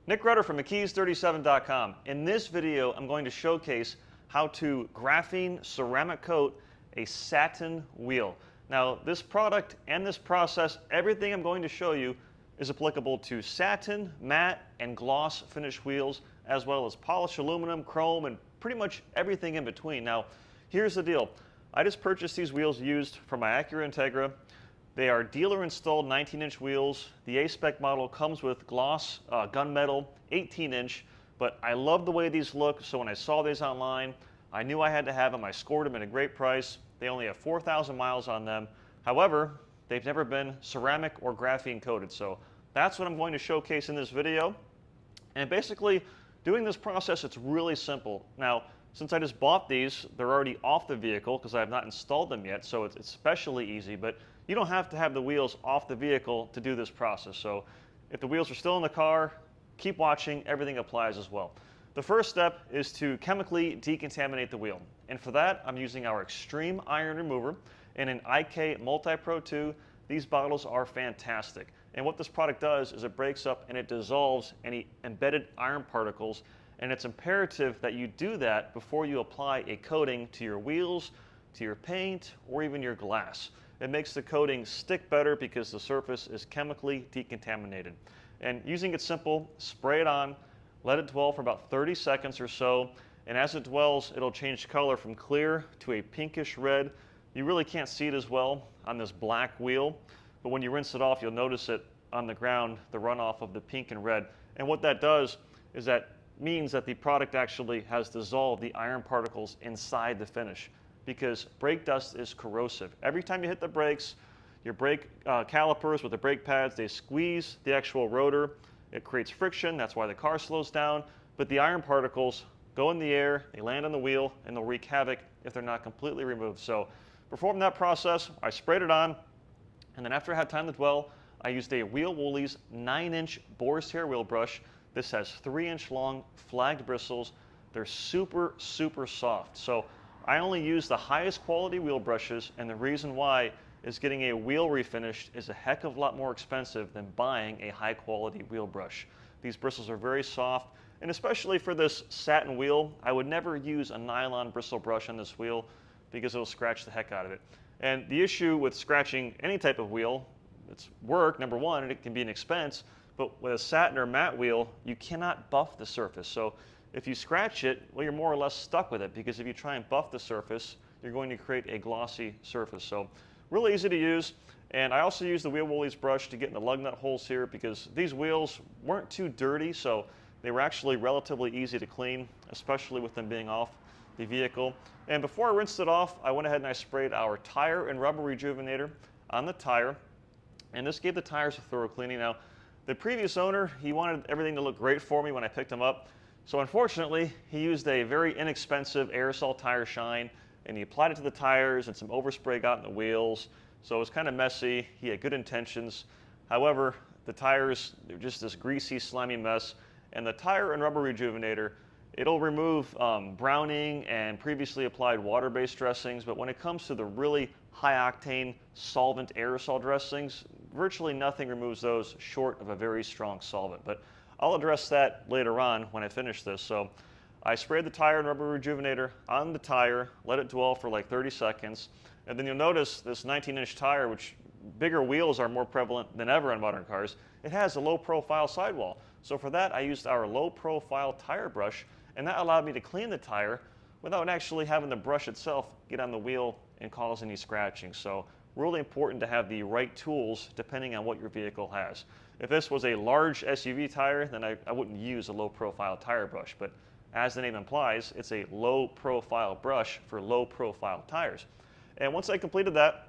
Nick Rudder from McKees37.com. In this video, I'm going to showcase how to graphene ceramic coat a satin wheel. Now, this product and this process, everything I'm going to show you is applicable to satin, matte, and gloss finish wheels, as well as polished aluminum, chrome, and pretty much everything in between. Now, here's the deal. I just purchased these wheels used from my Acura Integra. They are dealer-installed 19-inch wheels. The A-Spec model comes with gloss gunmetal 18-inch, but I love the way these look, so when I saw these online, I knew I had to have them. I scored them at a great price. They only have 4,000 miles on them. However, they've never been ceramic or graphene coated, so that's what I'm going to showcase in this video. And basically, doing this process, it's really simple. Now, since I just bought these, they're already off the vehicle because I have not installed them yet, so it's especially easy, but you don't have to have the wheels off the vehicle to do this process. So if the wheels are still in the car, keep watching, everything applies as well. The first step is to chemically decontaminate the wheel. And for that, I'm using our Extreme Iron Remover and an IK Multi-Pro 2. These bottles are fantastic. And what this product does is it breaks up and it dissolves any embedded iron particles. And it's imperative that you do that before you apply a coating to your wheels, to your paint, or even your glass. It makes the coating stick better because the surface is chemically decontaminated. And using it simple, spray it on, let it dwell for about 30 seconds or so, and as it dwells, it'll change color from clear to a pinkish red. You really can't see it as well on this black wheel, but when you rinse it off, you'll notice it on the ground, the runoff of the pink and red. And what that does is that means that the product actually has dissolved the iron particles inside the finish, because brake dust is corrosive. Every time you hit the brakes, your brake calipers with the brake pads, they squeeze the actual rotor. It creates friction, that's why the car slows down, but the iron particles go in the air, they land on the wheel, and they'll wreak havoc if they're not completely removed. So perform that process, I sprayed it on, and then after I had time to dwell, I used a Wheel Woolies 9-inch boar's hair wheel brush. This has 3-inch long flagged bristles. They're super, super soft. So I only use the highest quality wheel brushes, and the reason why is getting a wheel refinished is a heck of a lot more expensive than buying a high quality wheel brush. These bristles are very soft, and especially for this satin wheel, I would never use a nylon bristle brush on this wheel because it'll scratch the heck out of it. And the issue with scratching any type of wheel, it's work, number one, and it can be an expense, but with a satin or matte wheel, you cannot buff the surface. So if you scratch it, well, you're more or less stuck with it, because if you try and buff the surface, you're going to create a glossy surface. So really easy to use. And I also use the Wheel Woolies brush to get in the lug nut holes here, because these wheels weren't too dirty, so they were actually relatively easy to clean, especially with them being off the vehicle. And before I rinsed it off, I went ahead and I sprayed our tire and rubber rejuvenator on the tire, and this gave the tires a thorough cleaning. Now, the previous owner, he wanted everything to look great for me when I picked him up. So unfortunately, he used a very inexpensive aerosol tire shine, and he applied it to the tires, and some overspray got in the wheels. So it was kind of messy. He had good intentions. However, the tires, they're just this greasy, slimy mess. And the tire and rubber rejuvenator, it'll remove browning and previously applied water-based dressings, but when it comes to the really high-octane solvent aerosol dressings, virtually nothing removes those short of a very strong solvent. But I'll address that later on when I finish this. So I sprayed the tire and rubber rejuvenator on the tire, let it dwell for like 30 seconds, and then you'll notice this 19-inch tire, which bigger wheels are more prevalent than ever on modern cars, it has a low-profile sidewall. So for that, I used our low-profile tire brush, and that allowed me to clean the tire without actually having the brush itself get on the wheel and cause any scratching. So really important to have the right tools depending on what your vehicle has. If this was a large SUV tire, then I wouldn't use a low-profile tire brush, but as the name implies, it's a low-profile brush for low-profile tires. And once I completed that,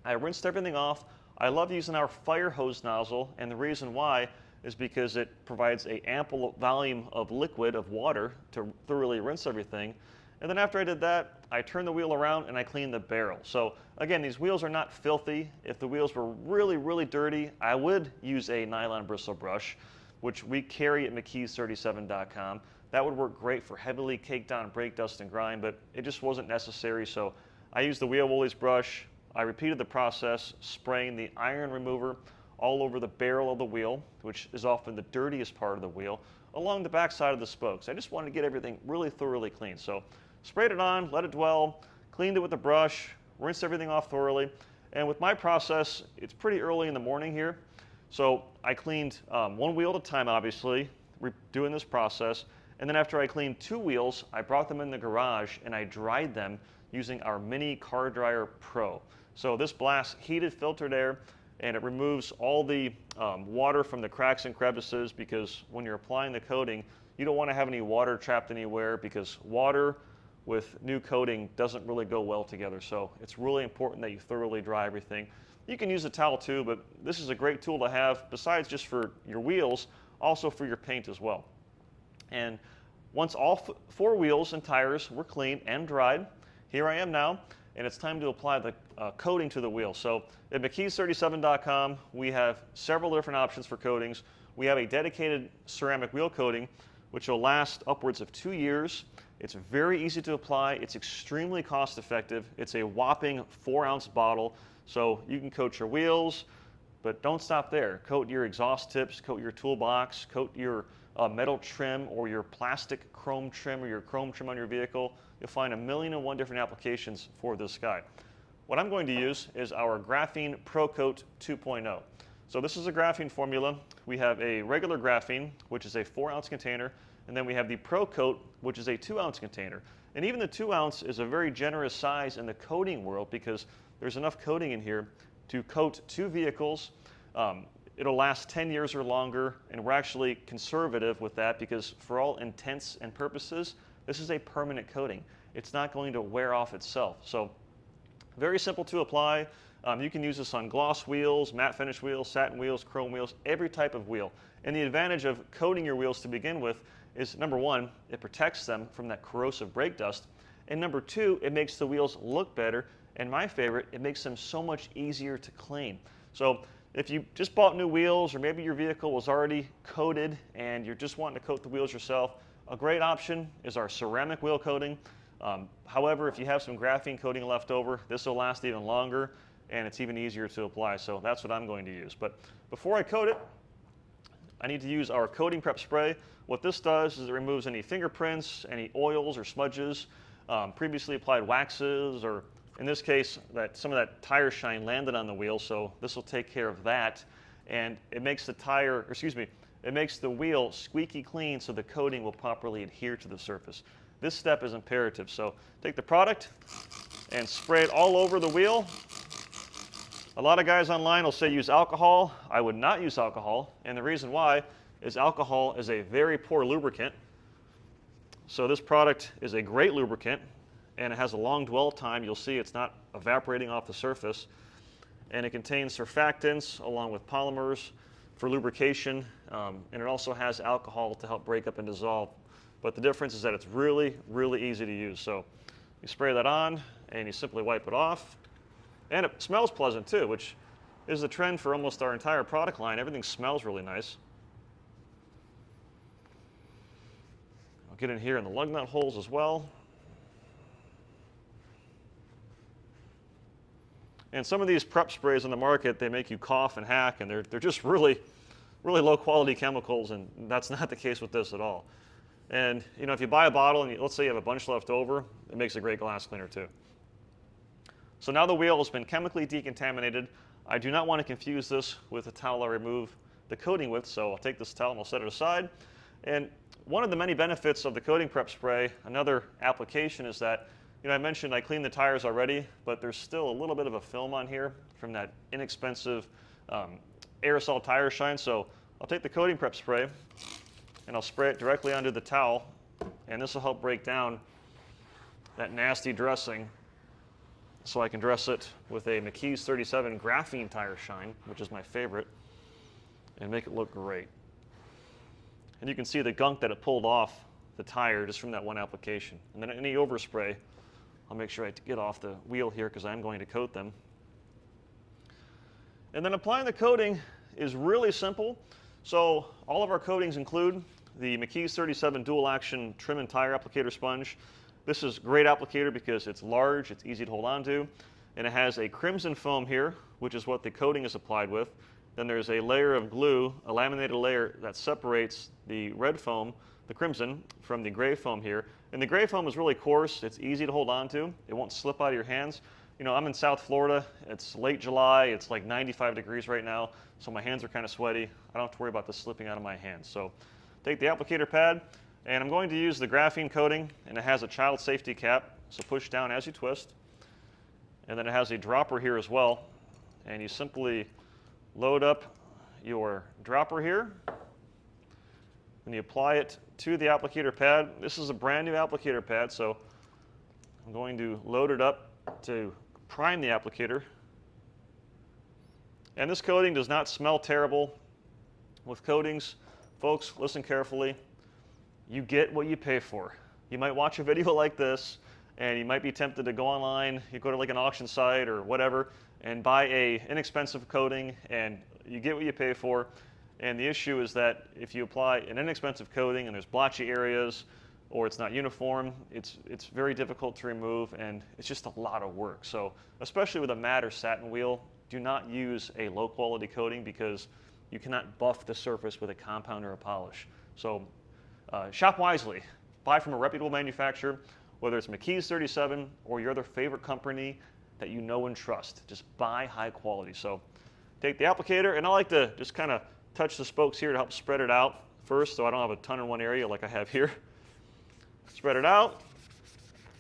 I rinsed everything off. I love using our fire hose nozzle, and the reason why is because it provides an ample volume of liquid, of water, to thoroughly rinse everything. And then after I did that, I turned the wheel around and I cleaned the barrel. So again, these wheels are not filthy. If the wheels were really, really dirty, I would use a nylon bristle brush, which we carry at McKees37.com. That would work great for heavily caked on brake dust and grime, but it just wasn't necessary. So I used the Wheel Woolies brush. I repeated the process, spraying the iron remover all over the barrel of the wheel, which is often the dirtiest part of the wheel, along the back side of the spokes. I just wanted to get everything really thoroughly clean. So sprayed it on, let it dwell, cleaned it with a brush, rinsed everything off thoroughly. And with my process, it's pretty early in the morning here. So I cleaned one wheel at a time, obviously, doing this process. And then after I cleaned 2 wheels, I brought them in the garage and I dried them using our Mini Car Dryer Pro. So this blasts heated filtered air and it removes all the water from the cracks and crevices, because when you're applying the coating, you don't want to have any water trapped anywhere, because water with new coating doesn't really go well together. So it's really important that you thoroughly dry everything. You can use a towel too, but this is a great tool to have besides just for your wheels, also for your paint as well. And once all 4 wheels and tires were clean and dried, here I am now, and it's time to apply the coating to the wheel. So at McKees37.com, we have several different options for coatings. We have a dedicated ceramic wheel coating, which will last upwards of 2 years. It's very easy to apply. It's extremely cost effective. It's a whopping 4-ounce bottle. So you can coat your wheels, but don't stop there. Coat your exhaust tips, coat your toolbox, coat your metal trim or your plastic chrome trim or your chrome trim on your vehicle. You'll find 1,000,001 different applications for this guy. What I'm going to use is our Graphene Pro Coat 2.0. So this is a graphene formula. We have a regular graphene, which is a 4-ounce container, and then we have the Pro Coat, which is a 2-ounce container. And even the 2-ounce is a very generous size in the coating world, because there's enough coating in here to coat 2 vehicles. It'll last 10 years or longer, and we're actually conservative with that, because for all intents and purposes, this is a permanent coating. It's not going to wear off itself. So very simple to apply. You can use this on gloss wheels, matte finish wheels, satin wheels, chrome wheels, every type of wheel. And the advantage of coating your wheels to begin with is, number 1, it protects them from that corrosive brake dust. And number 2, it makes the wheels look better. And my favorite, it makes them so much easier to clean. So if you just bought new wheels, or maybe your vehicle was already coated and you're just wanting to coat the wheels yourself, a great option is our ceramic wheel coating. However, if you have some graphene coating left over, this will last even longer, and it's even easier to apply. So that's what I'm going to use. But before I coat it, I need to use our coating prep spray. What this does is it removes any fingerprints, any oils or smudges, previously applied waxes, or in this case, that some of that tire shine landed on the wheel. So this will take care of that, and it makes it makes the wheel squeaky clean, so the coating will properly adhere to the surface. This step is imperative. So take the product and spray it all over the wheel. A lot of guys online will say use alcohol. I would not use alcohol, and the reason why is alcohol is a very poor lubricant. So this product is a great lubricant, and it has a long dwell time. You'll see it's not evaporating off the surface, and it contains surfactants along with polymers for lubrication, and it also has alcohol to help break up and dissolve. But the difference is that it's really, really easy to use. So you spray that on, and you simply wipe it off. And it smells pleasant too, which is the trend for almost our entire product line. Everything smells really nice. I'll get in here in the lug nut holes as well. And some of these prep sprays on the market, they make you cough and hack, and they're just really, really low quality chemicals, and that's not the case with this at all. And you know, if you buy a bottle and let's say you have a bunch left over, it makes a great glass cleaner too. So now the wheel has been chemically decontaminated. I do not want to confuse this with the towel I remove the coating with, so I'll take this towel and I'll set it aside. And one of the many benefits of the coating prep spray, another application, is that, you know, I mentioned I cleaned the tires already, but there's still a little bit of a film on here from that inexpensive aerosol tire shine. So I'll take the coating prep spray and I'll spray it directly under the towel, and this will help break down that nasty dressing, so I can dress it with a McKees 37 Graphene tire shine, which is my favorite, and make it look great. And you can see the gunk that it pulled off the tire just from that one application. And then any overspray, I'll make sure I get off the wheel here, because I'm going to coat them. And then applying the coating is really simple. So all of our coatings include the McKees 37 dual action trim and tire applicator sponge. This is a great applicator because it's large, it's easy to hold on to, and it has a crimson foam here, which is what the coating is applied with. Then there's a layer of glue, a laminated layer that separates the red foam, the crimson, from the gray foam here. And the gray foam is really coarse. It's easy to hold on to. It won't slip out of your hands. You know, I'm in South Florida. It's late July. It's like 95 degrees right now, so my hands are kind of sweaty. I don't have to worry about this slipping out of my hands. So take the applicator pad, and I'm going to use the graphene coating, and it has a child safety cap, so push down as you twist. And then it has a dropper here as well, and you simply load up your dropper here, and you apply it to the applicator pad. This is a brand new applicator pad, so I'm going to load it up to prime the applicator. And this coating does not smell terrible. With coatings, folks, listen carefully. You get what you pay for. You might watch a video like this, and you might be tempted to go online, you go to like an auction site or whatever, and buy a inexpensive coating, and you get what you pay for. And the issue is that if you apply an inexpensive coating and there's blotchy areas, or it's not uniform, it's very difficult to remove, and it's just a lot of work. So especially with a matte or satin wheel, do not use a low quality coating because you cannot buff the surface with a compound or a polish. So shop wisely. Buy from a reputable manufacturer, whether it's McKee's 37 or your other favorite company that you know and trust. Just buy high quality. So take the applicator, and I like to just kind of touch the spokes here to help spread it out first so I don't have a ton in one area like I have here. Spread it out,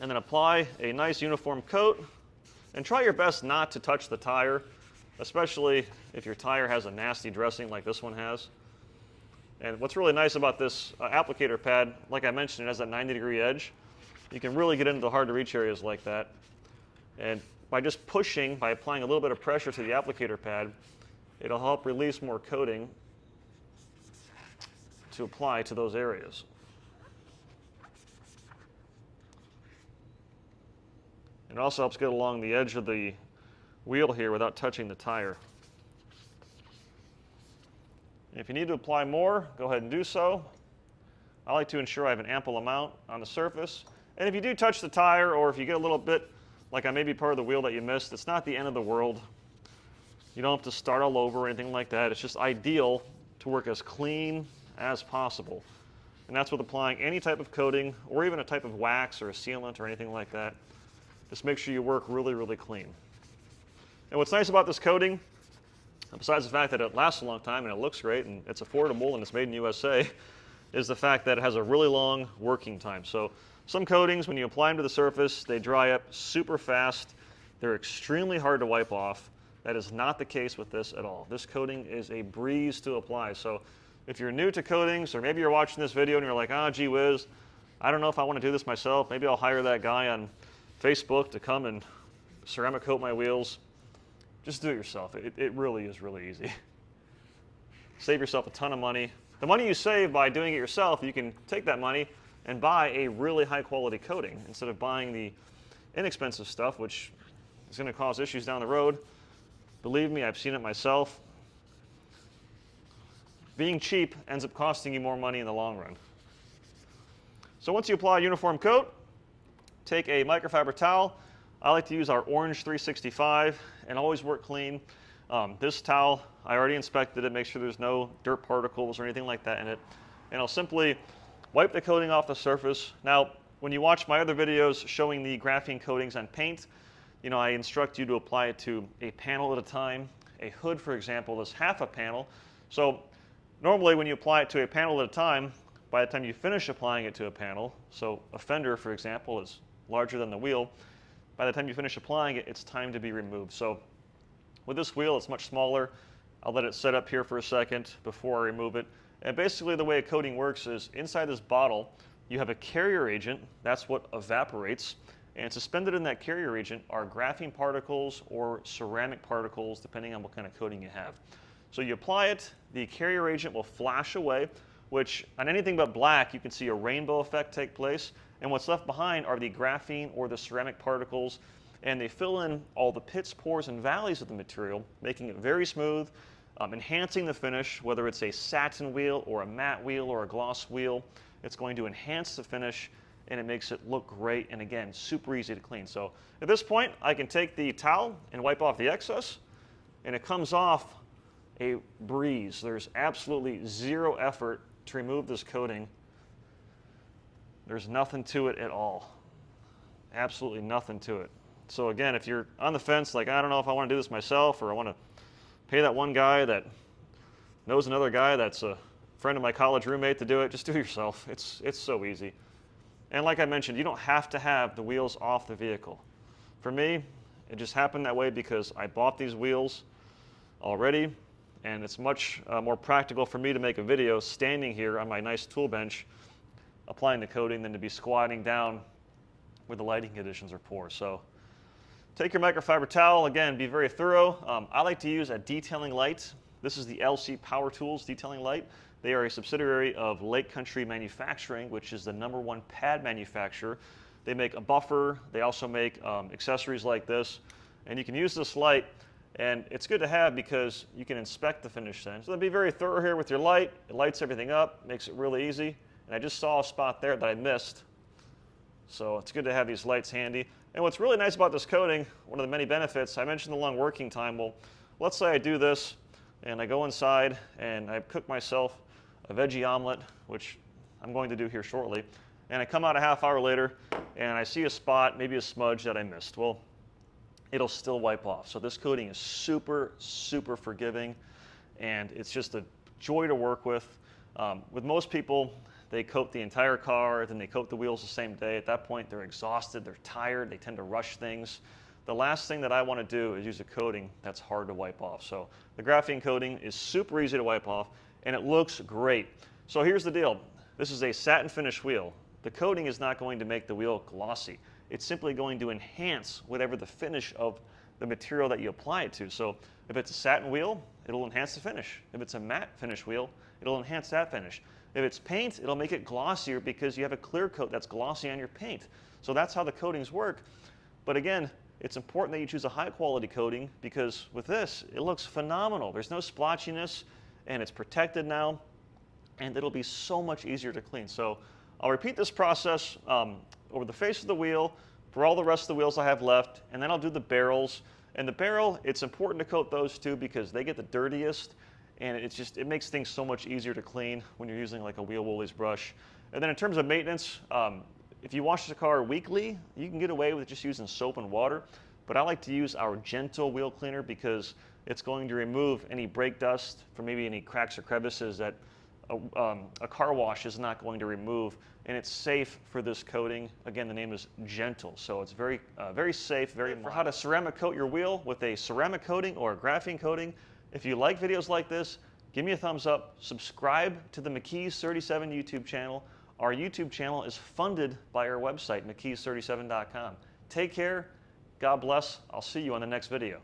and then apply a nice uniform coat. And try your best not to touch the tire, especially if your tire has a nasty dressing like this one has. And what's really nice about this applicator pad, like I mentioned, it has that 90-degree edge. You can really get into the hard-to-reach areas like that. And by just pushing, by applying a little bit of pressure to the applicator pad, it'll help release more coating to apply to those areas. It also helps get along the edge of the wheel here without touching the tire. If you need to apply more, go ahead and do so. I like to ensure I have an ample amount on the surface. And if you do touch the tire, or if you get a little bit, like I may be part of the wheel that you missed, it's not the end of the world. You don't have to start all over or anything like that. It's just ideal to work as clean as possible. And that's with applying any type of coating, or even a type of wax or a sealant or anything like that. Just make sure you work really, really clean. And what's nice about this coating, besides the fact that it lasts a long time and it looks great and it's affordable and it's made in USA, is the fact that it has a really long working time. So some coatings, when you apply them to the surface, they dry up super fast. They're extremely hard to wipe off. That is not the case with this at all. This coating is a breeze to apply. So if you're new to coatings, or maybe you're watching this video and you're like, ah, gee whiz, I don't know if I want to do this myself. Maybe I'll hire that guy on Facebook to come and ceramic coat my wheels. Just do it yourself. It really is really easy. Save yourself a ton of money. The money you save by doing it yourself, you can take that money and buy a really high quality coating instead of buying the inexpensive stuff, which is going to cause issues down the road. Believe me, I've seen it myself. Being cheap ends up costing you more money in the long run. So once you apply a uniform coat, take a microfiber towel. I like to use our orange 365 and always work clean. This towel, I already inspected it, make sure there's no dirt particles or anything like that in it. And I'll simply wipe the coating off the surface. Now, when you watch my other videos showing the graphene coatings on paint, you know, I instruct you to apply it to a panel at a time. A hood, for example, is half a panel. So normally when you apply it to a panel at a time, by the time you finish applying it to a panel, so a fender, for example, is larger than the wheel. By the time you finish applying it, it's time to be removed. So with this wheel, it's much smaller. I'll let it set up here for a second before I remove it. And basically the way a coating works is inside this bottle, you have a carrier agent. That's what evaporates. And suspended in that carrier agent are graphene particles or ceramic particles, depending on what kind of coating you have. So you apply it, the carrier agent will flash away, which on anything but black, you can see a rainbow effect take place. And what's left behind are the graphene or the ceramic particles, and they fill in all the pits, pores, and valleys of the material, making it very smooth, enhancing the finish, whether it's a satin wheel or a matte wheel or a gloss wheel. It's going to enhance the finish, and it makes it look great, and again, super easy to clean. So at this point, I can take the towel and wipe off the excess, and it comes off a breeze. There's absolutely zero effort to remove this coating. There's nothing to it at all. Absolutely nothing to it. So again, if you're on the fence, like, I don't know if I want to do this myself, or I want to pay that one guy that knows another guy that's a friend of my college roommate to do it, just do it yourself. It's so easy. And like I mentioned, you don't have to have the wheels off the vehicle. For me, it just happened that way because I bought these wheels already, and it's much more practical for me to make a video standing here on my nice tool bench applying the coating than to be squatting down where the lighting conditions are poor. So take your microfiber towel, again, be very thorough. I like to use a detailing light. This is the LC Power Tools detailing light. They are a subsidiary of Lake Country Manufacturing, which is the #1 pad manufacturer. They make a buffer. They also make accessories like this. And you can use this light, and it's good to have because you can inspect the finish then. So be very thorough here with your light. It lights everything up, makes it really easy. And I just saw a spot there that I missed. So it's good to have these lights handy. And what's really nice about this coating, one of the many benefits, I mentioned the long working time. Well, let's say I do this and I go inside and I cook myself a veggie omelet, which I'm going to do here shortly, and I come out a half hour later and I see a spot, maybe a smudge that I missed. Well, it'll still wipe off. So this coating is super, super forgiving, and it's just a joy to work with. With most people, they coat the entire car, then they coat the wheels the same day. At that point, they're exhausted, they're tired, they tend to rush things. The last thing that I want to do is use a coating that's hard to wipe off. So the graphene coating is super easy to wipe off, and it looks great. So here's the deal. This is a satin finish wheel. The coating is not going to make the wheel glossy. It's simply going to enhance whatever the finish of the material that you apply it to. So if it's a satin wheel, it'll enhance the finish. If it's a matte finish wheel, it'll enhance that finish. If it's paint, it'll make it glossier because you have a clear coat that's glossy on your paint. So that's how the coatings work. But again, it's important that you choose a high quality coating because with this, it looks phenomenal. There's no splotchiness, and it's protected now, and it'll be so much easier to clean. So I'll repeat this process over the face of the wheel for all the rest of the wheels I have left, and then I'll do the barrels. And the barrel, it's important to coat those too because they get the dirtiest, and it makes things so much easier to clean when you're using like a wheel woolies brush. And then in terms of maintenance, if you wash the car weekly, you can get away with just using soap and water, but I like to use our gentle wheel cleaner because it's going to remove any brake dust from maybe any cracks or crevices that a car wash is not going to remove, and it's safe for this coating. Again, the name is Gentle, so it's very, very safe, very mild. For how to ceramic coat your wheel with a ceramic coating or a graphene coating. If you like videos like this, give me a thumbs up, subscribe to the McKee's 37 YouTube channel. Our YouTube channel is funded by our website, McKees37.com. Take care, God bless, I'll see you on the next video.